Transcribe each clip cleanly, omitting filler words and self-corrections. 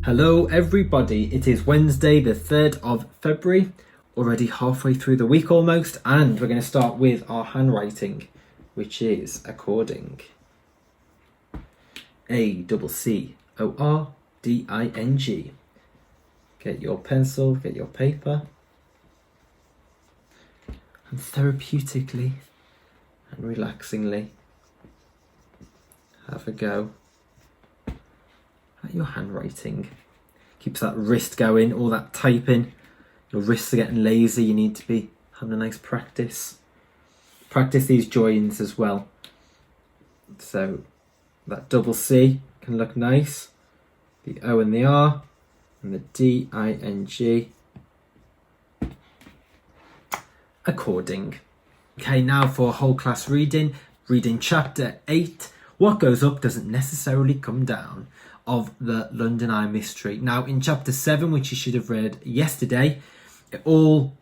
Hello everybody, it is Wednesday the 3rd of February, already halfway through the week almost, and we're going to start with our handwriting, which is according. A-C-C-O-R-D-I-N-G. Get your pencil, get your paper, and therapeutically and relaxingly have a go at your handwriting. Keeps that wrist going, all that typing. Your wrists are getting lazy, you need to be having a nice practice. Practice these joins as well. So that double C can look nice. The O and the R and the D-I-N-G. According. Okay, now for whole class reading. Reading chapter 8. What goes up doesn't necessarily come down, of the London Eye mystery. Now in chapter 7, which you should have read yesterday, the whole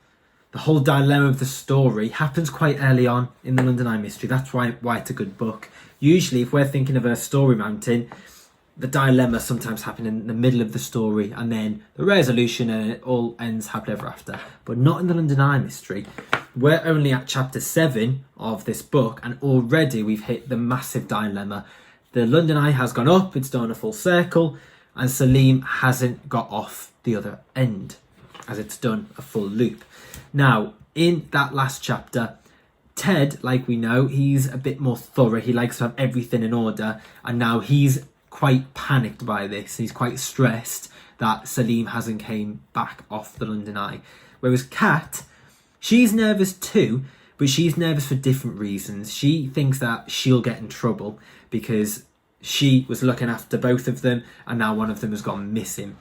dilemma of the story happens quite early on in the London Eye mystery. That's why it's a good book. Usually if we're thinking of a story mountain, the dilemma sometimes happens in the middle of the story and then the resolution and it all ends happily ever after. But not in the London Eye mystery. We're only at chapter 7 of this book and already we've hit the massive dilemma. The London Eye has gone up, it's done a full circle, and Salim hasn't got off the other end, as it's done a full loop. Now, in that last chapter, Ted, like we know, he's a bit more thorough, he likes to have everything in order, and now he's quite panicked by this, he's quite stressed that Salim hasn't came back off the London Eye. Whereas Kat, she's nervous too, but she's nervous for different reasons. She thinks that she'll get in trouble because she was looking after both of them and now one of them has gone missing.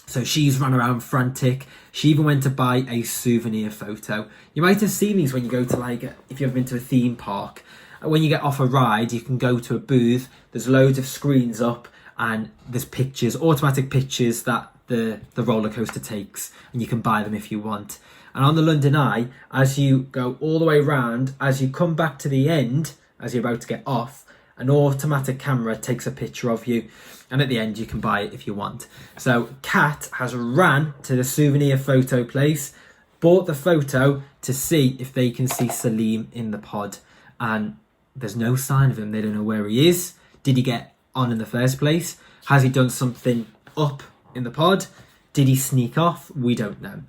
So she's run around frantic. She even went to buy a souvenir photo. You might have seen these when you go to, like, if you've ever been to a theme park. When you get off a ride, you can go to a booth. There's loads of screens up and there's pictures, automatic pictures that the roller coaster takes, and you can buy them if you want. And on the London Eye, as you go all the way round, as you come back to the end, as you're about to get off, an automatic camera takes a picture of you, and at the end you can buy it if you want. So Kat has ran to the souvenir photo place, bought the photo to see if they can see Salim in the pod, and there's no sign of him. They don't know where he is. Did he get on in the first place? Has he done something up in the pod? Did he sneak off? We don't know.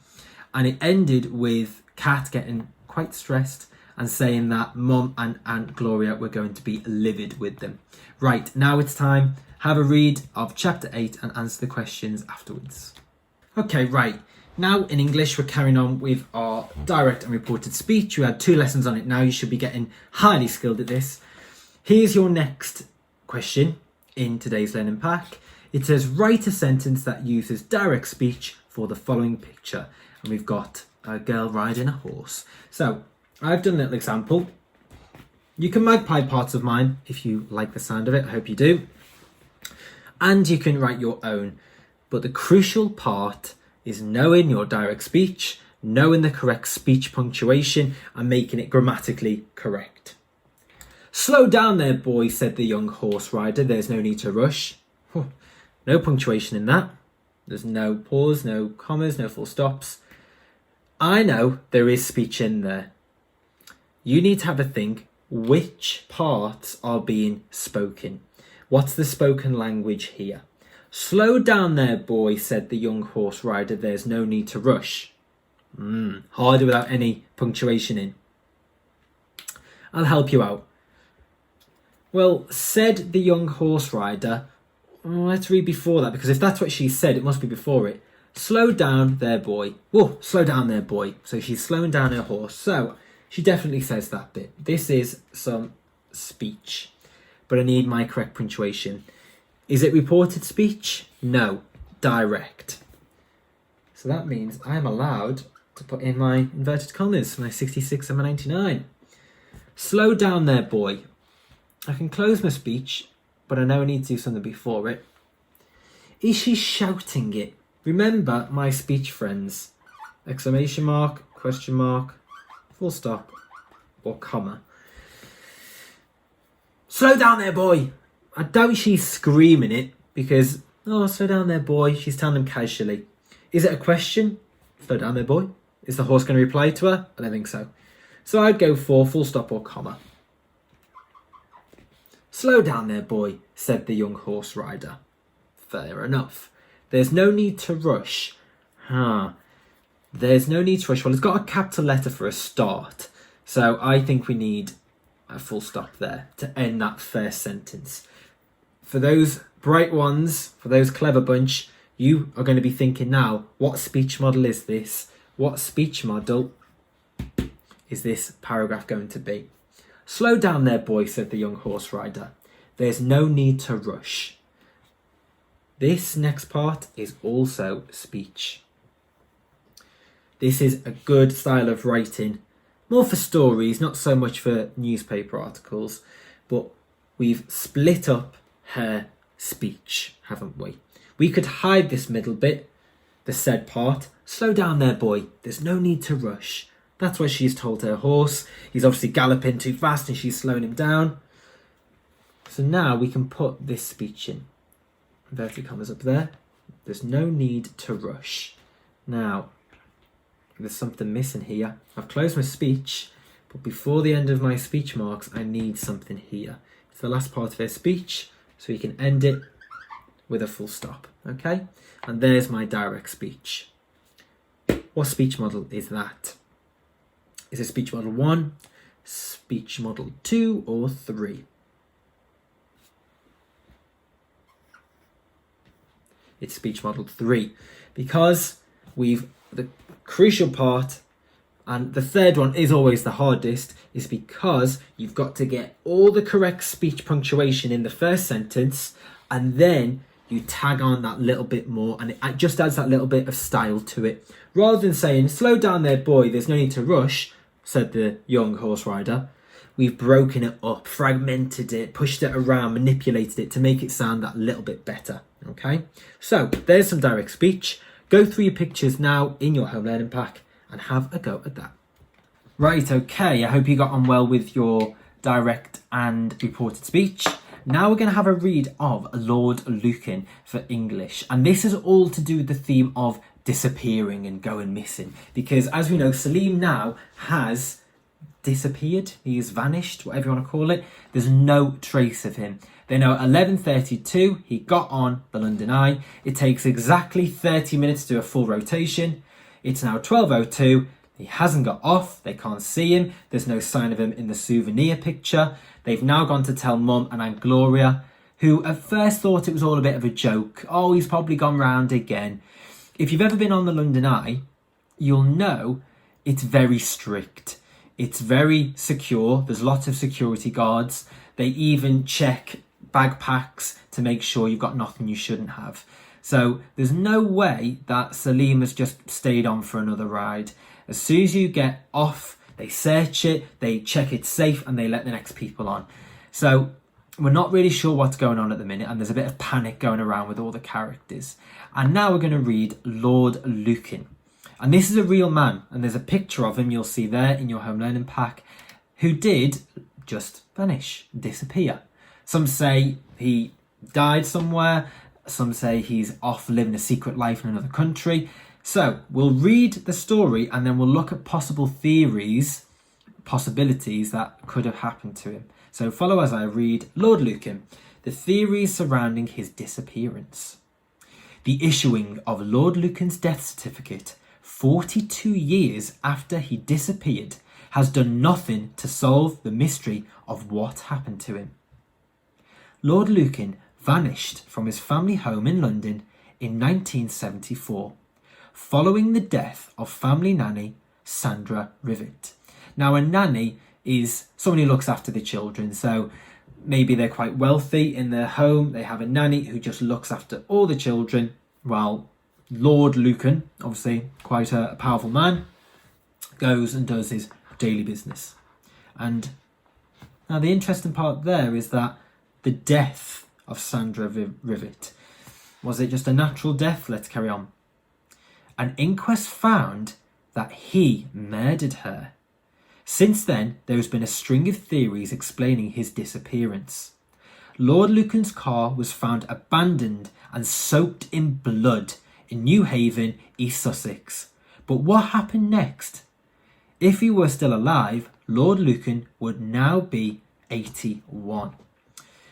And it ended with Kat getting quite stressed and saying that Mum and Aunt Gloria were going to be livid with them. Right, now it's time. Have a read of chapter 8 and answer the questions afterwards. Okay, right. Now in English, we're carrying on with our direct and reported speech. You had 2 lessons on it now. You should be getting highly skilled at this. Here's your next question in today's learning pack. It says, write a sentence that uses direct speech for the following picture. And we've got a girl riding a horse. So I've done a little example. You can magpie parts of mine if you like the sound of it. I hope you do. And you can write your own. But the crucial part is knowing your direct speech, knowing the correct speech punctuation, and making it grammatically correct. Slow down there, boy, said the young horse rider. There's no need to rush. No punctuation in that. There's no pause, no commas, no full stops. I know there is speech in there. You need to have a think which parts are being spoken. What's the spoken language here? Slow down there, boy, said the young horse rider. There's no need to rush. Harder without any punctuation in. I'll help you out. Well, said the young horse rider. Let's read before that, because if that's what she said, it must be before it. Slow down there, boy. Whoa, slow down there, boy. So she's slowing down her horse. So she definitely says that bit. This is some speech, but I need my correct punctuation. Is it reported speech? No, direct. So that means I'm allowed to put in my inverted commas, my 66 and my 99. Slow down there, boy. I can close my speech, but I know I need to do something before it. Is she shouting it? Remember my speech, friends. Exclamation mark, question mark, full stop, or comma. Slow down there, boy. I doubt she's screaming it because Oh, slow down there, boy, she's telling him casually. Is it a question? Slow down there, boy. Is the horse going to reply to her? I don't think so. So I'd go for full stop or comma. Slow down there, boy, said the young horse rider. Fair enough. There's no need to rush. There's no need to rush. Well, it's got a capital letter for a start. So I think we need a full stop there to end that first sentence. For those bright ones, for those clever bunch, you are going to be thinking now, what speech model is this? What speech model is this paragraph going to be? Slow down there, boy, said the young horse rider. There's no need to rush. This next part is also speech. This is a good style of writing, more for stories, not so much for newspaper articles, but we've split up her speech, haven't we? We could hide this middle bit, the said part. Slow down there, boy. There's no need to rush. That's what she's told her horse. He's obviously galloping too fast and she's slowing him down. So now we can put this speech in. Inverted commas up there. There's no need to rush. Now, there's something missing here. I've closed my speech, but before the end of my speech marks, I need something here. It's the last part of her speech, so you can end it with a full stop, okay? And there's my direct speech. What speech model is that? Is it speech model 1, speech model 2, or 3? It's speech model 3, because the crucial part, and the third one is always the hardest, is because you've got to get all the correct speech punctuation in the first sentence, and then you tag on that little bit more, and it just adds that little bit of style to it. Rather than saying, slow down there, boy, there's no need to rush, said the young horse rider, we've broken it up, fragmented it, pushed it around, manipulated it to make it sound that little bit better. Okay, so there's some direct speech. Go through your pictures now in your home learning pack and have a go at that. Right, okay, I hope you got on well with your direct and reported speech. Now we're going to have a read of Lord Lucan for English. And this is all to do with the theme of disappearing and going missing. Because as we know, Selim now has disappeared. He has vanished, whatever you want to call it. There's no trace of him. They know at 11:32 he got on the London Eye. It takes exactly 30 minutes to do a full rotation. It's now 12:02. He hasn't got off. They can't see him. There's no sign of him in the souvenir picture. They've now gone to tell Mum and Aunt Gloria, who at first thought it was all a bit of a joke. Oh, he's probably gone round again. If you've ever been on the London Eye, you'll know it's very strict. It's very secure. There's lots of security guards. They even check backpacks to make sure you've got nothing you shouldn't have. So there's no way that Selim has just stayed on for another ride. As soon as you get off, they search it, they check it's safe, and they let the next people on. So we're not really sure what's going on at the minute, and there's a bit of panic going around with all the characters. And now we're going to read Lord Lucan. And this is a real man, and there's a picture of him you'll see there in your home learning pack, who did just vanish, disappear. Some say he died somewhere, some say he's off living a secret life in another country. So we'll read the story and then we'll look at possible theories, possibilities that could have happened to him. So follow as I read Lord Lucan, the theories surrounding his disappearance. The issuing of Lord Lucan's death certificate 42 years after he disappeared has done nothing to solve the mystery of what happened to him. Lord Lucan vanished from his family home in London in 1974, following the death of family nanny Sandra Rivet. Now, a nanny is someone who looks after the children, so maybe they're quite wealthy in their home, they have a nanny who just looks after all the children, while Lord Lucan, obviously quite a powerful man, goes and does his daily business. And now the interesting part there is that the death of Sandra Rivet, was it just a natural death? Let's carry on. An inquest found that he murdered her. Since then, there has been a string of theories explaining his disappearance. Lord Lucan's car was found abandoned and soaked in blood in New Haven, East Sussex. But what happened next? If he were still alive, Lord Lucan would now be 81.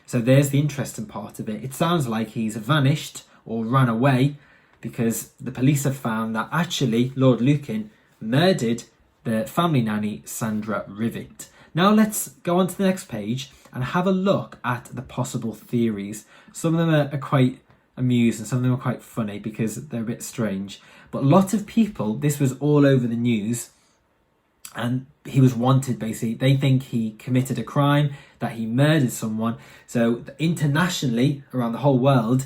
So there's the interesting part of it. It sounds like he's vanished or ran away, because the police have found that actually Lord Lucan murdered the family nanny Sandra Rivet. Now let's go on to the next page and have a look at the possible theories. Some of them are quite amusing, some of them are quite funny because they're a bit strange. But a lot of people, this was all over the news, and he was wanted basically. They think he committed a crime, that he murdered someone. So internationally, around the whole world,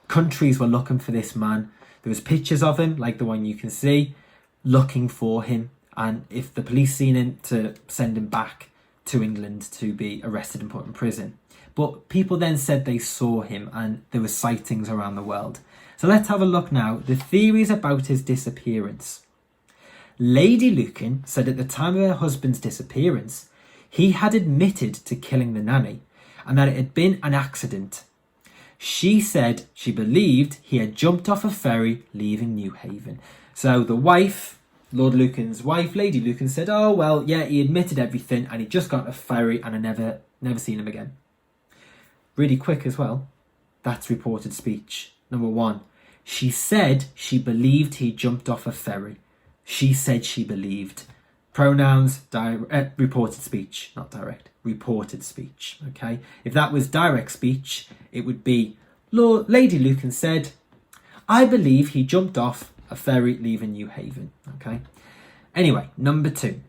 countries were looking for this man. There was pictures of him, like the one you can see, looking for him. And if the police seen him, to send him back to England to be arrested and put in prison. But people then said they saw him, and there were sightings around the world. So let's have a look now. The theories about his disappearance. Lady Lucan said at the time of her husband's disappearance, he had admitted to killing the nanny and that it had been an accident. She said she believed he had jumped off a ferry leaving New Haven. So the wife, Lord Lucan's wife, Lady Lucan, said, oh, well, yeah, he admitted everything and he just got on a ferry and I never seen him again. Really quick as well. That's reported speech. Number one, she said she believed he jumped off a ferry. She said she believed. Pronouns, reported speech, not direct. Reported speech, okay? If that was direct speech, it would be, Lady Lucan said, I believe he jumped off a ferry leaving New Haven, okay? Anyway, number two.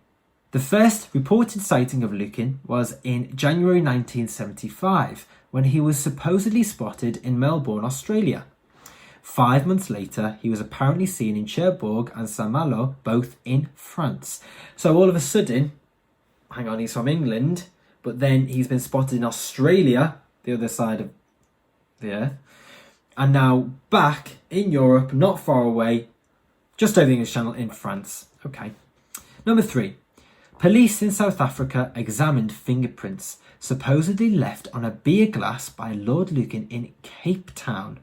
The first reported sighting of Lucan was in January 1975, when he was supposedly spotted in Melbourne, Australia. 5 months later, he was apparently seen in Cherbourg and Saint-Malo, both in France. So all of a sudden, hang on, he's from England, but then he's been spotted in Australia, the other side of the earth, and now back in Europe, not far away, just over the English Channel in France. Okay. Number three. Police in South Africa examined fingerprints supposedly left on a beer glass by Lord Lucan in Cape Town.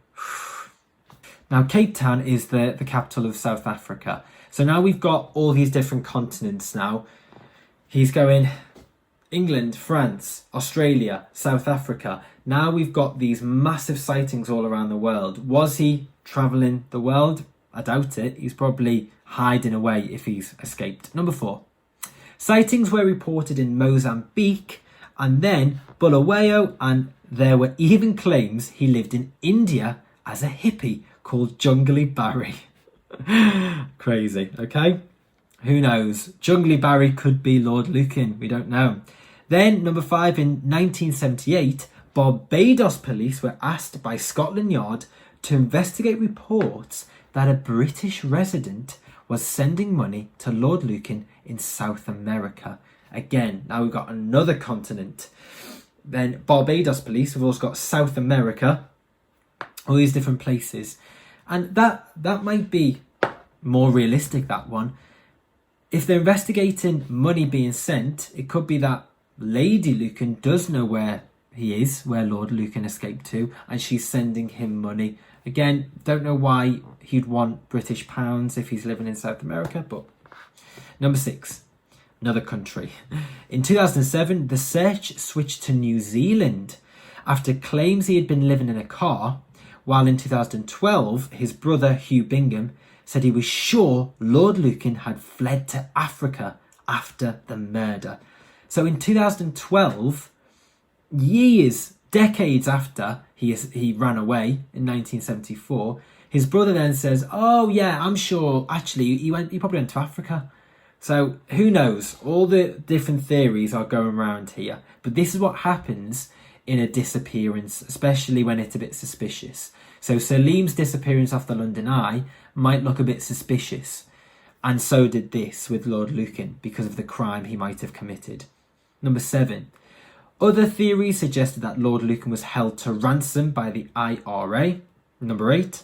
Now, Cape Town is the capital of South Africa. So now we've got all these different continents now. He's going England, France, Australia, South Africa. Now we've got these massive sightings all around the world. Was he travelling the world? I doubt it. He's probably hiding away if he's escaped. Number four. Sightings were reported in Mozambique and then Bulawayo, and there were even claims he lived in India as a hippie called Jungly Barry. Crazy, okay? Who knows? Jungly Barry could be Lord Lucan. We don't know. Then, number five, in 1978, Barbados police were asked by Scotland Yard to investigate reports that a British resident was sending money to Lord Lucan in South America. Again, now we've got another continent. Then Barbados police have also got South America, all these different places. And that might be more realistic, that one. If they're investigating money being sent, it could be that Lady Lucan does know where he is, where Lord Lucan escaped to, and she's sending him money. Again, don't know why he'd want British pounds if he's living in South America, but... Number six, another country. In 2007, the search switched to New Zealand after claims he had been living in a car, while in 2012, his brother Hugh Bingham said he was sure Lord Lucan had fled to Africa after the murder. So in 2012, decades after he ran away in 1974, his brother then says, oh yeah, I'm sure actually he probably went to Africa. So who knows? All the different theories are going around here. But this is what happens in a disappearance, especially when it's a bit suspicious. So Salim's disappearance off the London Eye might look a bit suspicious. And so did this with Lord Lucan because of the crime he might have committed. Number seven. Other theories suggested that Lord Lucan was held to ransom by the IRA. Number eight.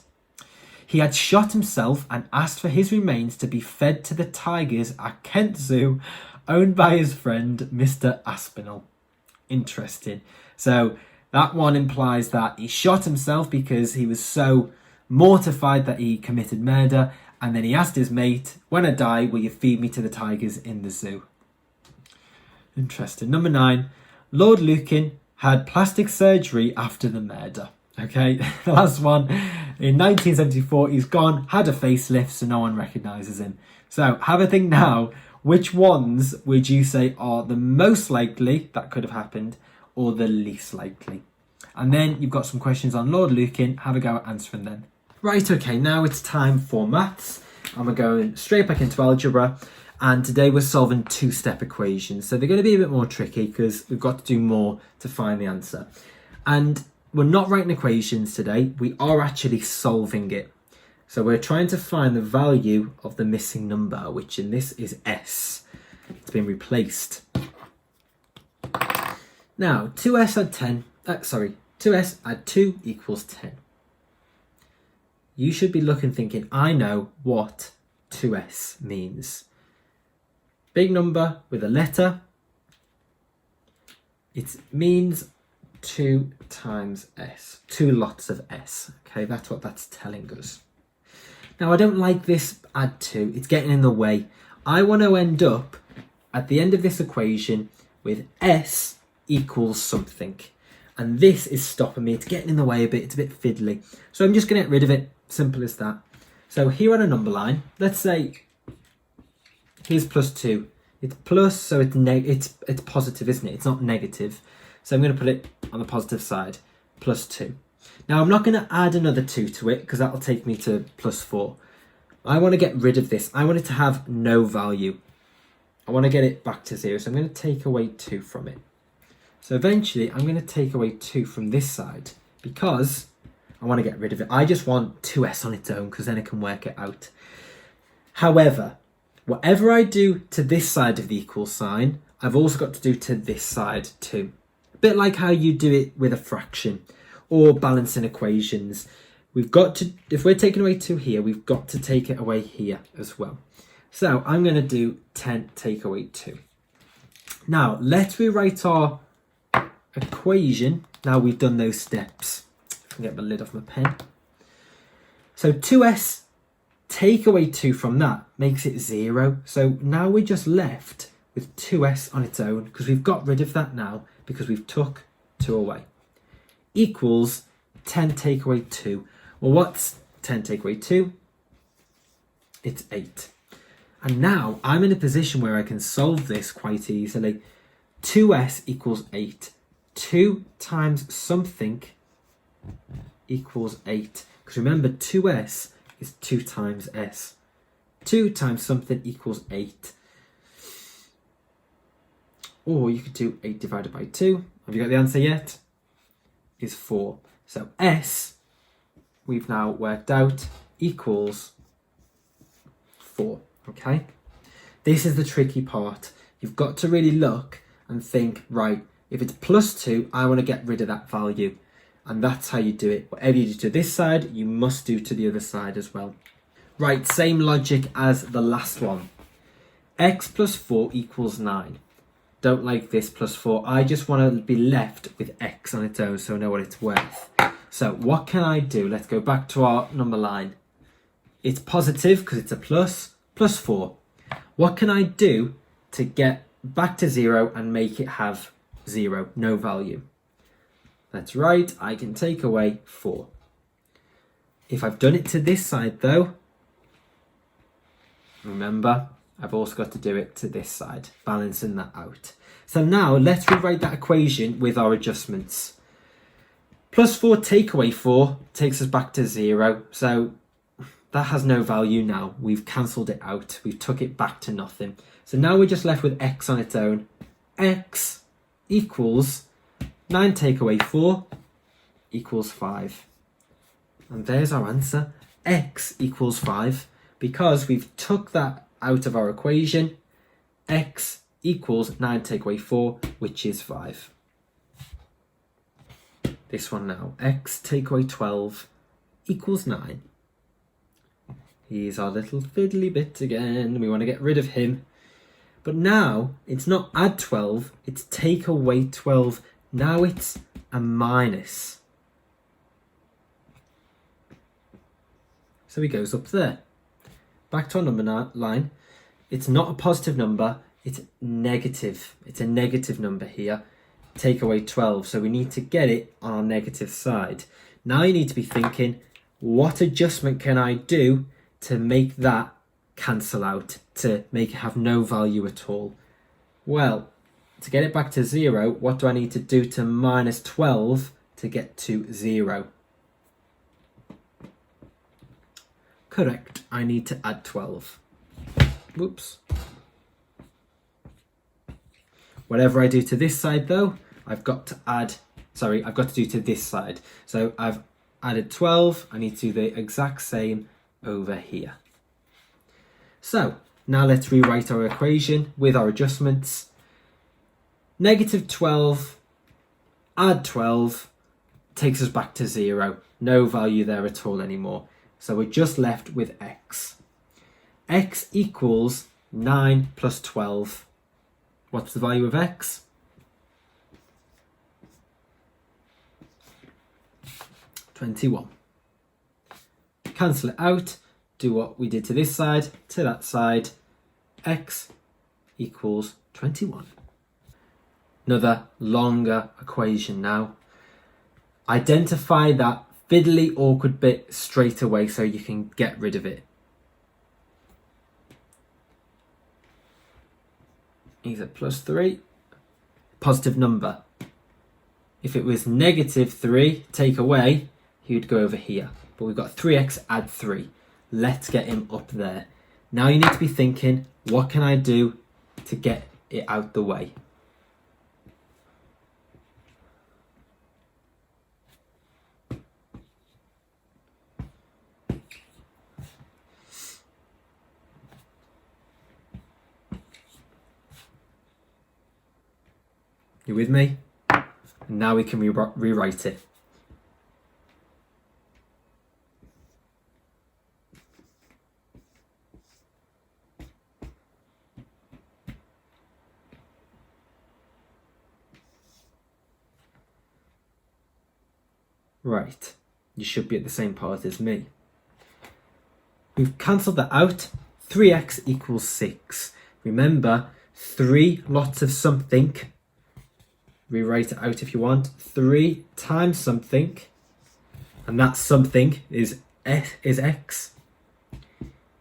He had shot himself and asked for his remains to be fed to the tigers at Kent Zoo, owned by his friend Mr. Aspinall. Interesting. So That one implies that he shot himself because he was so mortified that he committed murder, and then he asked his mate, when I die, will you feed me to the tigers in the zoo? Interesting. Number 9, Lord Lucan had plastic surgery after the murder. Okay, the last one. In 1974, he's gone, had a facelift, so no one recognises him. So have a think now, which ones would you say are the most likely that could have happened, or the least likely? And then you've got some questions on Lord Lucan. Have a go at answering them. Right, okay, now it's time for maths. And we're going straight back into algebra. And today we're solving two-step equations. So they're going to be a bit more tricky because we've got to do more to find the answer. And we're not writing equations today. We are actually solving it. So we're trying to find the value of the missing number, which in this is s. It's been replaced. Now, 2s add 2 equals 10. You should be looking thinking, I know what 2s means. Big number with a letter. It means 2 times s. 2 lots of s. Okay, that's what that's telling us. Now, I don't like this add 2. It's getting in the way. I want to end up at the end of this equation with s equals something. And this is stopping me. It's getting in the way a bit. It's a bit fiddly. So I'm just going to get rid of it. Simple as that. So here on a number line, let's say here's plus 2. It's plus, so it's positive, isn't it? It's not negative. So I'm going to put it on the positive side, plus 2. Now I'm not going to add another 2 to it because that'll take me to plus 4. I want to get rid of this. I want it to have no value. I want to get it back to 0. So I'm going to take away 2 from it. So eventually I'm going to take away 2 from this side because I want to get rid of it. I just want 2s on its own because then I can work it out. However, whatever I do to this side of the equal sign, I've also got to do to this side too. A bit like how you do it with a fraction or balancing equations. We've got to, if we're taking away 2 here, we've got to take it away here as well. So I'm going to do 10 take away 2. Now let's rewrite our equation. Now we've done those steps. I can get the lid off my pen. So 2s take away 2 from that makes it 0. So now we're just left with 2s on its own because we've got rid of that now because we've took 2 away. Equals 10 take away 2. Well, what's 10 take away 2? It's 8. And now I'm in a position where I can solve this quite easily. 2s equals 8. 2 times something equals 8. Because remember, 2s is 2 times s. 2 times something equals 8. Or you could do 8 divided by 2. Have you got the answer yet? Is 4. So s, we've now worked out, equals 4. Okay? This is the tricky part. You've got to really look and think, right, if it's plus 2, I want to get rid of that value. And that's how you do it. Whatever you do to this side, you must do to the other side as well. Right, same logic as the last one. X plus 4 equals 9. Don't like this plus 4. I just want to be left with x on its own so I know what it's worth. So what can I do? Let's go back to our number line. It's positive because it's a plus 4. What can I do to get back to 0 and make it have 0, no value? That's right, I can take away 4. If I've done it to this side though, remember, I've also got to do it to this side, balancing that out. So now let's rewrite that equation with our adjustments. Plus 4 take away 4 takes us back to 0. So that has no value now. We've cancelled it out. We've took it back to nothing. So now we're just left with x on its own. X equals 9 take away 4 equals 5. And there's our answer. X equals 5 because we've took that out of our equation. X equals 9 take away 4, which is 5. This one now. X take away 12 equals 9. Here's our little fiddly bit again. We want to get rid of him. But now it's not add 12, it's take away 12 Now it's a minus. So he goes up there. Back to our number line. It's not a positive number, it's negative. It's a negative number here. Take away 12, so we need to get it on our negative side. Now you need to be thinking, what adjustment can I do to make that cancel out, to make it have no value at all? Well, to get it back to 0, what do I need to do to minus 12 to get to 0? Correct, I need to add 12. Whoops. Whatever I do to this side though, I've got to do to this side. So I've added 12, I need to do the exact same over here. So now let's rewrite our equation with our adjustments. Negative 12, add 12, takes us back to 0. No value there at all anymore. So we're just left with x. X equals 9 plus 12. What's the value of x? 21. Cancel it out, do what we did to this side, to that side. X equals 21. Another longer equation now. Identify that fiddly, awkward bit straight away so you can get rid of it. Either plus 3, positive number. If it was negative 3, take away, you'd go over here. But we've got 3x, add 3. Let's get him up there. Now you need to be thinking, what can I do to get it out the way? You with me? And now we can rewrite it. Right, you should be at the same part as me. We've cancelled that out. 3x equals 6. Remember, 3 lots of something. Rewrite it out if you want. 3 times something, and that something is x,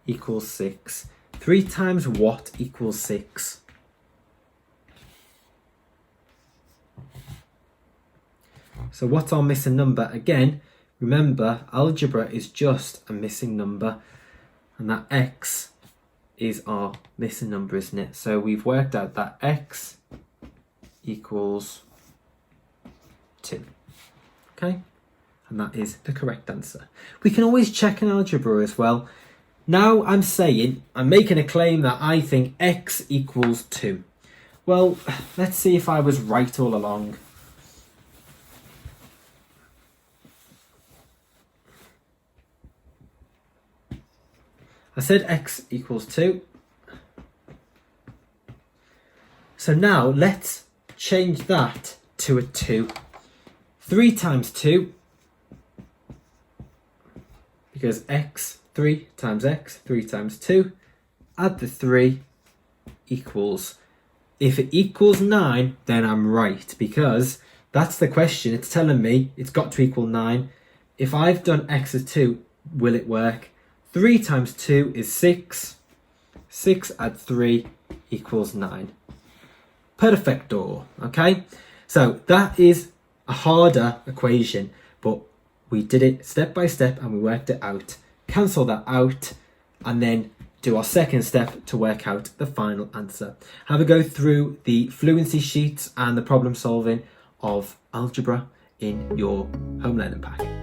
equals 6. 3 times what equals 6? So what's our missing number? Again, remember, algebra is just a missing number, and that x is our missing number, isn't it? So we've worked out that x equals 2. Okay? And that is the correct answer. We can always check in algebra as well. Now I'm making a claim that I think x equals 2. Well, let's see if I was right all along. I said x equals 2. So now let's change that to a 2. 3 times 2, because x, 3 times x, 3 times 2, add the 3, equals. If it equals 9, then I'm right, because that's the question. It's telling me it's got to equal 9. If I've done x as 2, will it work? 3 times 2 is 6. 6 add 3 equals 9. Perfecto, okay? So that is a harder equation, but we did it step by step and we worked it out. Cancel that out and then do our second step to work out the final answer. Have a go through the fluency sheets and the problem solving of algebra in your home learning pack.